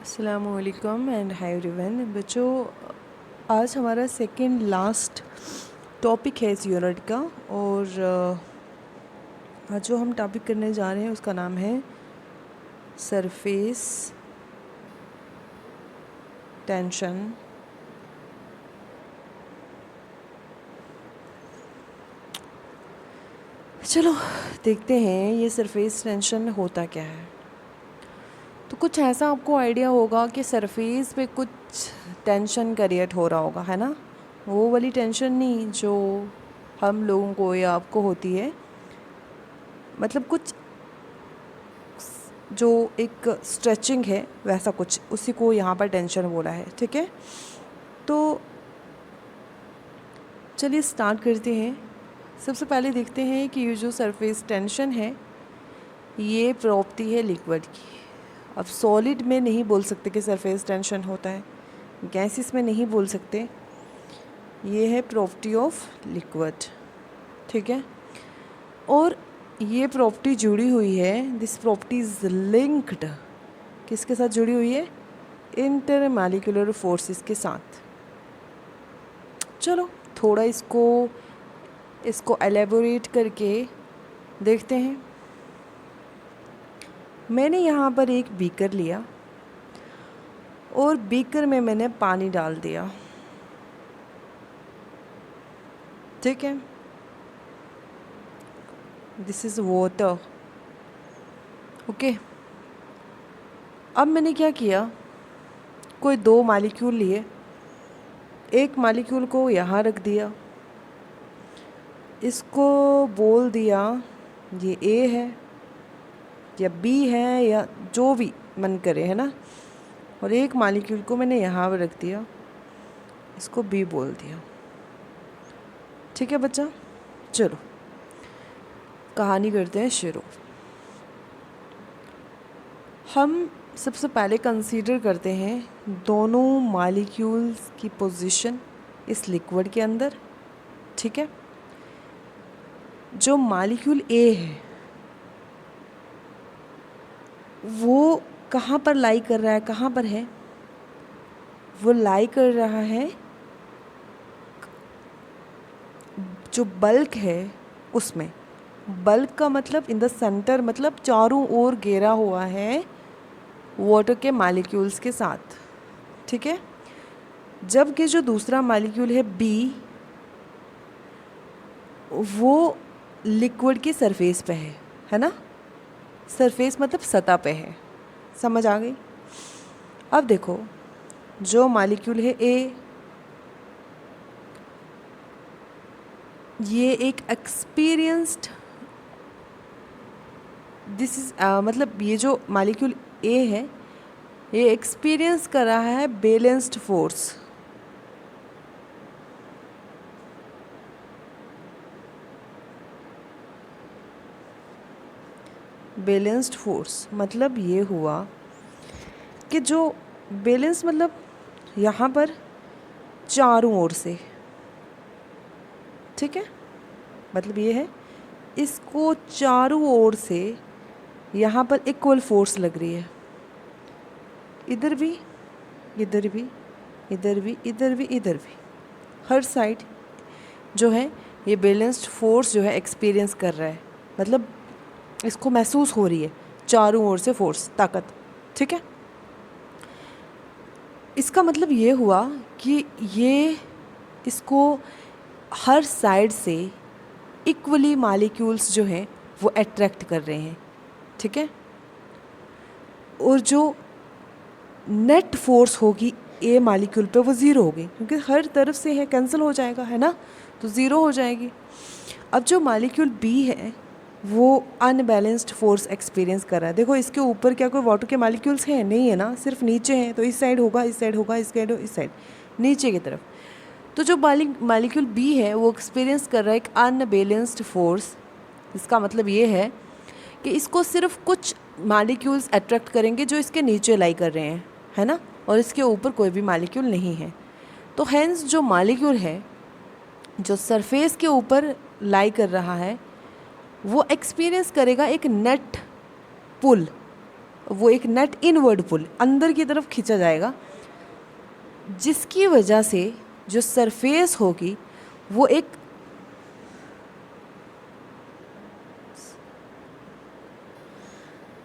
अस्सलामुअलैकुम and hi everyone. बच्चों, आज हमारा सेकंड लास्ट टॉपिक है इस यूनिट का और आज जो हम टॉपिक करने जा रहे हैं उसका नाम है सरफेस टेंशन। चलो देखते हैं ये सरफेस टेंशन होता क्या है। तो कुछ ऐसा आपको आइडिया होगा कि सरफेस पे कुछ टेंशन क्रिएट हो रहा होगा, है ना। वो वाली टेंशन नहीं जो हम लोगों को या आपको होती है, मतलब कुछ जो एक स्ट्रेचिंग है वैसा कुछ, उसी को यहाँ पर टेंशन बोला है। ठीक है, तो चलिए स्टार्ट करते हैं। सबसे पहले देखते हैं कि ये जो सरफेस टेंशन है ये प्रॉपर्टी है लिक्विड की। अब सॉलिड में नहीं बोल सकते कि सरफेस टेंशन होता है, गैसेस में नहीं बोल सकते, ये है प्रॉपर्टी ऑफ लिक्विड। ठीक है, और ये प्रॉपर्टी जुड़ी हुई है, दिस प्रॉपर्टी इज़ लिंक्ड, किसके साथ जुड़ी हुई है? इंटरमॉलिक्यूलर फोर्सेस के साथ। चलो थोड़ा इसको एलेबोरेट करके देखते हैं। मैंने यहाँ पर एक बीकर लिया और बीकर में मैंने पानी डाल दिया। ठीक है, दिस इज़ वाटर। ओके, अब मैंने क्या किया, कोई दो मॉलिक्यूल लिए, एक मॉलिक्यूल को यहाँ रख दिया, इसको बोल दिया ये ए है या बी है या जो भी मन करे, है ना। और एक मॉलिक्यूल को मैंने यहाँ पर रख दिया, इसको बी बोल दिया। ठीक है बच्चा, चलो कहानी करते हैं शुरू। हम सबसे पहले कंसीडर करते हैं दोनों मॉलिक्यूल्स की पोजीशन इस लिक्विड के अंदर। ठीक है, जो मॉलिक्यूल ए है वो कहाँ पर लाई कर रहा है, कहाँ पर है? वो लाई कर रहा है जो बल्क है उसमें। बल्क का मतलब इन द सेंटर, मतलब चारों ओर घेरा हुआ है वाटर के मॉलिक्यूल्स के साथ। ठीक है, जबकि जो दूसरा मॉलिक्यूल है बी, वो लिक्विड की सरफेस पे है ना। सरफेस मतलब सतह पे है, समझ आ गई। अब देखो, जो मॉलिक्यूल है ए, ये एक एक्सपीरियंस्ड, दिस इज मतलब ये जो मॉलिक्यूल ए है ये एक्सपीरियंस कर रहा है बैलेंस्ड फोर्स। बैलेंस्ड फोर्स मतलब ये हुआ कि जो बैलेंस मतलब यहाँ पर चारों ओर से, ठीक है, मतलब ये है इसको चारों ओर से यहाँ पर इक्वल फोर्स लग रही है, इधर भी, इधर भी, इधर भी, इधर भी, इधर भी, हर साइड जो है ये बैलेंस्ड फोर्स जो है एक्सपीरियंस कर रहा है, मतलब इसको महसूस हो रही है चारों ओर से फोर्स, ताकत। ठीक है, इसका मतलब ये हुआ कि ये इसको हर साइड से इक्वली मॉलिक्यूल्स जो हैं वो अट्रैक्ट कर रहे हैं। ठीक है, और जो नेट फोर्स होगी ए मॉलिक्यूल पे वो ज़ीरो होगी, क्योंकि हर तरफ से है, कैंसिल हो जाएगा, है ना, तो ज़ीरो हो जाएगी। अब जो मॉलिक्यूल बी है वो अनबैलेंस्ड फोर्स एक्सपीरियंस कर रहा है। देखो इसके ऊपर क्या कोई वाटर के मॉलिक्यूल्स हैं? नहीं है ना, सिर्फ नीचे हैं, तो इस साइड होगा, इस साइड होगा, इस साइड, इस साइड, नीचे की तरफ। तो जो मॉलिक्यूल बी है वो एक्सपीरियंस कर रहा है एक अनबैलेंस्ड फोर्स। इसका मतलब ये है कि इसको सिर्फ कुछ मॉलिक्यूल्स अट्रैक्ट करेंगे जो इसके नीचे लाई कर रहे हैं, है ना, और इसके ऊपर कोई भी मॉलिक्यूल नहीं है। तो हेंस जो मॉलिक्यूल है जो सरफेस के ऊपर लाई कर रहा है वो एक्सपीरियंस करेगा एक नेट पुल, वो एक नेट इनवर्ड पुल अंदर की तरफ खींचा जाएगा, जिसकी वजह से जो सरफेस होगी वो एक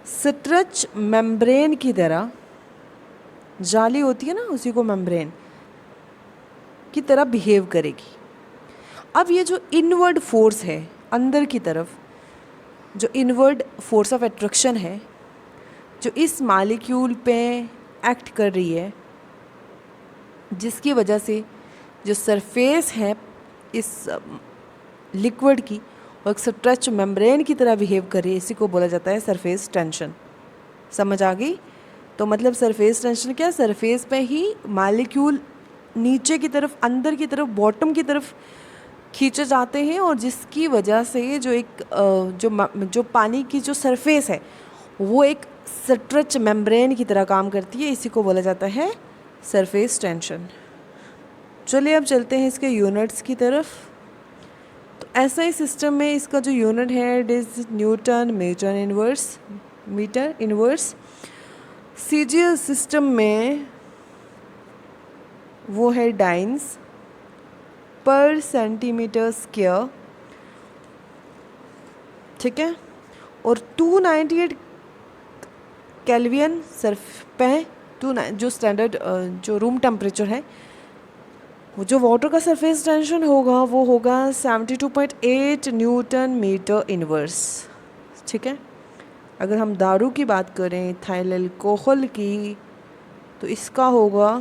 स्ट्रेच मेम्ब्रेन की तरह, जाली होती है ना उसी को मेम्ब्रेन की तरह बिहेव करेगी। अब ये जो इनवर्ड फोर्स है अंदर की तरफ, जो इनवर्ड फोर्स ऑफ अट्रैक्शन है जो इस मॉलिक्यूल पे एक्ट कर रही है, जिसकी वजह से जो सरफेस है इस लिक्विड की वो एक स्ट्रेच मेम्ब्रेन की तरह बिहेव कर रही है, इसी को बोला जाता है सरफेस टेंशन। समझ आ गई? तो मतलब सरफेस टेंशन क्या, सरफेस पे ही मॉलिक्यूल नीचे की तरफ, अंदर की तरफ, बॉटम की तरफ खींचे जाते हैं, और जिसकी वजह से जो एक जो पानी की जो सरफेस है वो एक स्ट्रेच मेम्ब्रेन की तरह काम करती है, इसी को बोला जाता है सरफेस टेंशन। चलिए अब चलते हैं इसके यूनिट्स की तरफ। तो ऐसा सिस्टम में इसका जो यूनिट है it is newton meter inverse. CGS system में वो है डाइन्स पर सेंटीमीटर स्क्वायर, ठीक है। और 298 केल्विन सर्फ पे जो स्टैंडर्ड जो रूम टेम्परेचर है, वो जो वाटर का सरफेस टेंशन होगा वो होगा 72.8 न्यूटन मीटर इनवर्स, ठीक है। अगर हम दारू की बात करें इथाइल अल्कोहल की, तो इसका होगा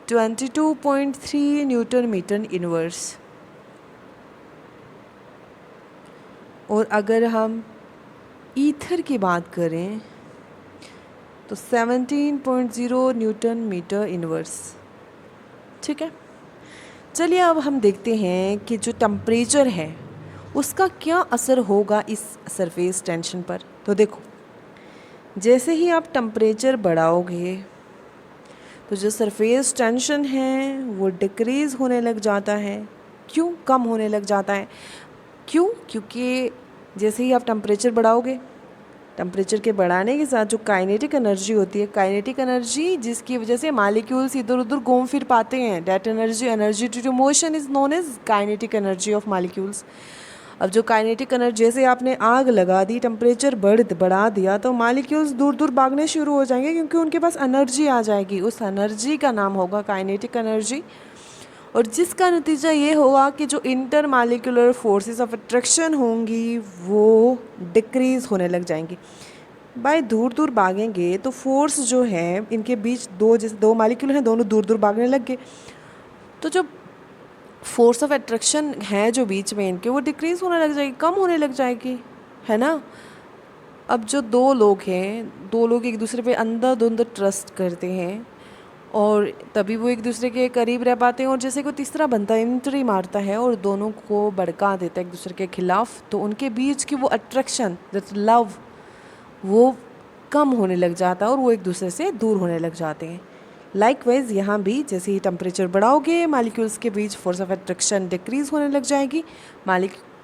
22.3 न्यूटन मीटर इनवर्स। और अगर हम ईथर की बात करें तो 17.0 न्यूटन मीटर इनवर्स, ठीक है। चलिए अब हम देखते हैं कि जो टेम्परेचर है उसका क्या असर होगा इस सरफेस टेंशन पर। तो देखो, जैसे ही आप टेम्परेचर बढ़ाओगे तो जो सरफेस टेंशन है वो डिक्रीज़ होने लग जाता है। क्यों? कम होने लग जाता है। क्यों? क्योंकि जैसे ही आप टेम्परेचर बढ़ाओगे, टेम्परेचर के बढ़ाने के साथ जो काइनेटिक एनर्जी होती है, काइनेटिक एनर्जी जिसकी वजह से मॉलिक्यूल्स इधर उधर घूम फिर पाते हैं, that energy to motion is known as kinetic energy of molecules. अब जो काइनेटिक एनर्जी, जैसे आपने आग लगा दी, टेम्परेचर बढ़ा दिया, तो मॉलिक्यूल्स दूर दूर भागने शुरू हो जाएंगे, क्योंकि उनके पास एनर्जी आ जाएगी। उस एनर्जी का नाम होगा काइनेटिक एनर्जी, और जिसका नतीजा ये होगा कि जो inter molecular forces of attraction होंगी वो डिक्रीज़ होने लग जाएंगी। बाय दूर दूर भागेंगे तो फोर्स जो है इनके बीच, जैसे दो मॉलिक्यूल हैं, दोनों दूर दूर भागने लग गए, तो जो फोर्स ऑफ अट्रैक्शन है जो बीच में इनके, वो डिक्रीज़ होने लग जाएगी, कम होने लग जाएगी, है ना। अब जो दो लोग एक दूसरे पे अंदर धुंध ट्रस्ट करते हैं, और तभी वो एक दूसरे के करीब रह पाते हैं, और जैसे कोई तीसरा बंदा एंट्री मारता है और दोनों को भड़का देता है एक दूसरे के खिलाफ, तो उनके बीच की वो अट्रैक्शन, दैट लव, वो कम होने लग जाता है और वो एक दूसरे से दूर होने लग जाते हैं। लाइकवाइज यहाँ भी जैसे ही टेम्परेचर बढ़ाओगे, मॉलिक्यूल्स के बीच फोर्स ऑफ अट्रैक्शन डिक्रीज़ होने लग जाएगी।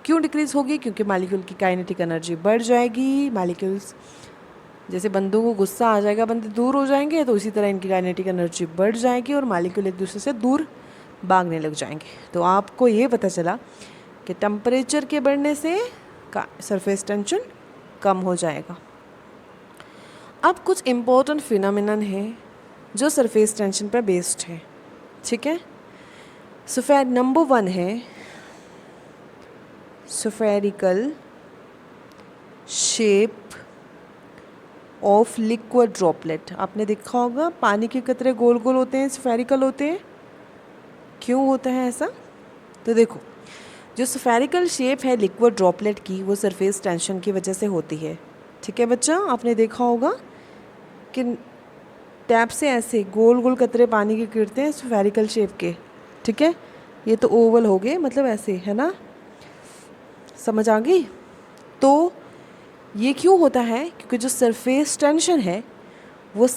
क्यों डिक्रीज़ होगी? क्योंकि मॉलिक्यूल की काइनेटिक एनर्जी बढ़ जाएगी। मॉलिक्यूल्स, जैसे बंदों को गुस्सा आ जाएगा, बंदे दूर हो जाएंगे, तो उसी तरह इनकी काइनेटिक एनर्जी बढ़ जाएगी और मॉलिक्यूल एक दूसरे से दूर भागने लग जाएंगे। तो आपको ये पता चला कि टेम्परेचर के बढ़ने से सरफेस टेंशन कम हो जाएगा। अब कुछ इम्पोर्टेंट फिनोमिनन है जो सरफेस टेंशन पर बेस्ड है, ठीक है। नंबर 1 है spherical shape of liquid droplet. आपने देखा होगा पानी के कतरे गोल गोल होते हैं, स्फेरिकल होते हैं। क्यों होता है ऐसा? तो देखो, जो स्फेरिकल शेप है लिक्विड ड्रॉपलेट की, वो सरफेस टेंशन की वजह से होती है, ठीक है बच्चा। आपने देखा होगा कि टैप से ऐसे गोल गोल कतरे पानी के गिरते हैं स्फेरिकल शेप के, ठीक है। ये तो ओवल हो गए, मतलब ऐसे, है ना, समझ आ गई। तो ये क्यों होता है? क्योंकि जो सरफेस टेंशन है वो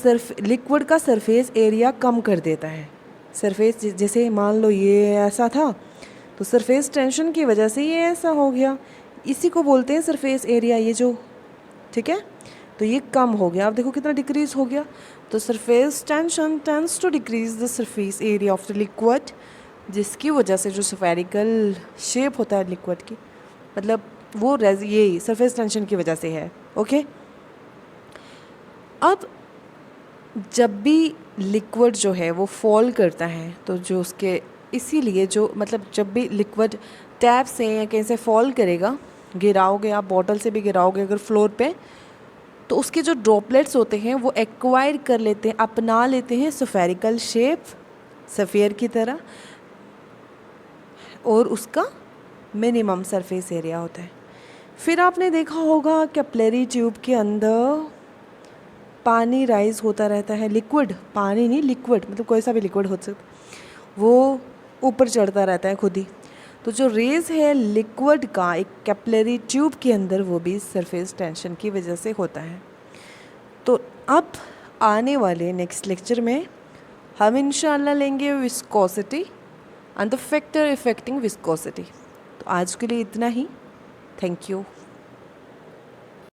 लिक्विड का सरफेस एरिया कम कर देता है। सरफेस, जैसे मान लो ये ऐसा था, तो सरफेस टेंशन की वजह से ये ऐसा हो गया, इसी को बोलते हैं सरफेस एरिया, ये जो, ठीक है। तो ये कम हो गया। अब देखो कितना डिक्रीज़ हो गया। तो surface tension tends to decrease the surface area of the liquid, जिसकी वजह से जो स्फेरिकल शेप होता है लिक्विड की, मतलब वो ये सरफेस टेंशन की वजह से है। ओके, अब जब भी लिक्विड जो है वो फॉल करता है तो जो उसके, इसीलिए जो मतलब जब भी लिक्विड टैप से या कहीं से फॉल करेगा, गिराओगे आप, बॉटल से भी गिराओगे अगर फ्लोर पे, तो उसके जो ड्रॉपलेट्स होते हैं वो एक्वायर कर लेते हैं, अपना लेते हैं स्फेरिकल शेप, सफ़ेयर की तरह, और उसका मिनिमम सरफेस एरिया होता है। फिर आपने देखा होगा कैपिलरी ट्यूब के अंदर पानी राइज होता रहता है, लिक्विड, पानी नहीं लिक्विड, मतलब कोई सा भी लिक्विड हो सकता, वो ऊपर चढ़ता रहता है खुद ही। तो जो रेज है लिक्विड का एक कैपिलरी ट्यूब के अंदर, वो भी सरफेस टेंशन की वजह से होता है। तो अब आने वाले नेक्स्ट लेक्चर में हम इंशाल्लाह लेंगे viscosity and the factor affecting viscosity. तो आज के लिए इतना ही। Thank you.